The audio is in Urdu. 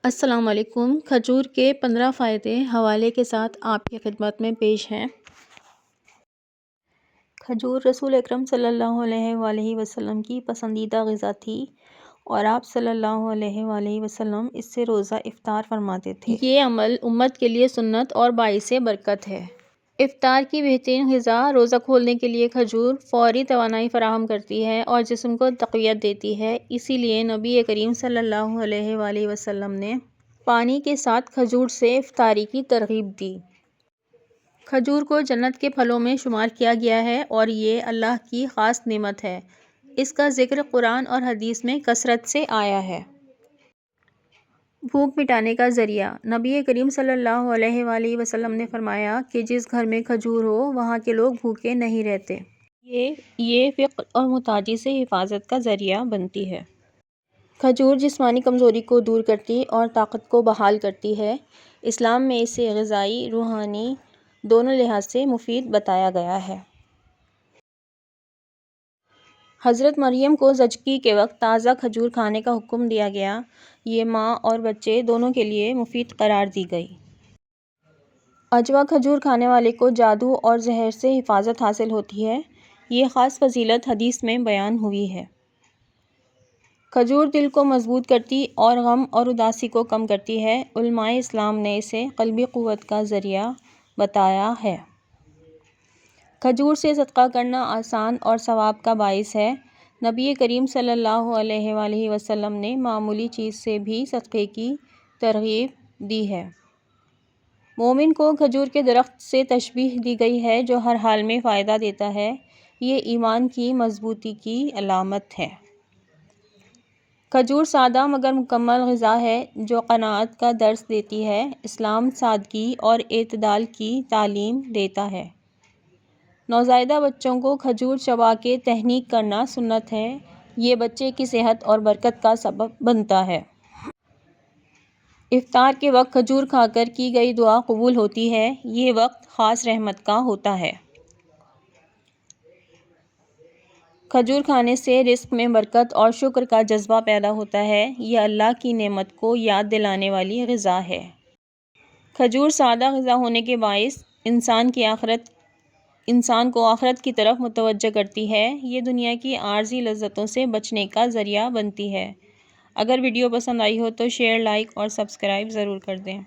السلام علیکم۔ کھجور کے 15 فائدے حوالے کے ساتھ آپ کی خدمت میں پیش ہیں۔ کھجور رسول اکرم صلی اللہ علیہ وآلہ وسلم کی پسندیدہ غذا تھی اور آپ صلی اللہ علیہ وآلہ وسلم اس سے روزہ افطار فرماتے تھے۔ یہ عمل امت کے لیے سنت اور باعث برکت ہے۔ افطار کی بہترین غذا روزہ کھولنے کے لیے کھجور فوری توانائی فراہم کرتی ہے اور جسم کو تقویت دیتی ہے۔ اسی لیے نبی کریم صلی اللہ علیہ وآلہ وسلم نے پانی کے ساتھ کھجور سے افطاری کی ترغیب دی۔ کھجور کو جنت کے پھلوں میں شمار کیا گیا ہے اور یہ اللہ کی خاص نعمت ہے۔ اس کا ذکر قرآن اور حدیث میں کثرت سے آیا ہے۔ بھوک مٹانے کا ذریعہ۔ نبی کریم صلی اللہ علیہ وآلہ وسلم نے فرمایا کہ جس گھر میں کھجور ہو وہاں کے لوگ بھوکے نہیں رہتے۔ یہ فقر اور محتاجی سے حفاظت کا ذریعہ بنتی ہے۔ کھجور جسمانی کمزوری کو دور کرتی اور طاقت کو بحال کرتی ہے۔ اسلام میں اسے غذائی، روحانی دونوں لحاظ سے مفید بتایا گیا ہے۔ حضرت مریم کو زچگی کے وقت تازہ کھجور کھانے کا حکم دیا گیا۔ یہ ماں اور بچے دونوں کے لیے مفید قرار دی گئی۔ عجوہ کھجور کھانے والے کو جادو اور زہر سے حفاظت حاصل ہوتی ہے۔ یہ خاص فضیلت حدیث میں بیان ہوئی ہے۔ کھجور دل کو مضبوط کرتی اور غم اور اداسی کو کم کرتی ہے۔ علماء اسلام نے اسے قلبی قوت کا ذریعہ بتایا ہے۔ کھجور سے صدقہ کرنا آسان اور ثواب کا باعث ہے۔ نبی کریم صلی اللہ علیہ وآلہ وسلم نے معمولی چیز سے بھی صدقے کی ترغیب دی ہے۔ مومن کو کھجور کے درخت سے تشبیہ دی گئی ہے جو ہر حال میں فائدہ دیتا ہے۔ یہ ایمان کی مضبوطی کی علامت ہے۔ کھجور سادہ مگر مکمل غذا ہے جو قناعت کا درس دیتی ہے۔ اسلام سادگی اور اعتدال کی تعلیم دیتا ہے۔ نوزائیدہ بچوں کو کھجور چبا کے تحنیک کرنا سنت ہے۔ یہ بچے کی صحت اور برکت کا سبب بنتا ہے۔ افطار کے وقت کھجور کھا کر کی گئی دعا قبول ہوتی ہے۔ یہ وقت خاص رحمت کا ہوتا ہے۔ کھجور کھانے سے رزق میں برکت اور شکر کا جذبہ پیدا ہوتا ہے۔ یہ اللہ کی نعمت کو یاد دلانے والی غذا ہے۔ کھجور سادہ غذا ہونے کے باعث انسان کو آخرت کی طرف متوجہ کرتی ہے۔ یہ دنیا کی عارضی لذتوں سے بچنے کا ذریعہ بنتی ہے۔ اگر ویڈیو پسند آئی ہو تو شیئر، لائک اور سبسکرائب ضرور کر دیں۔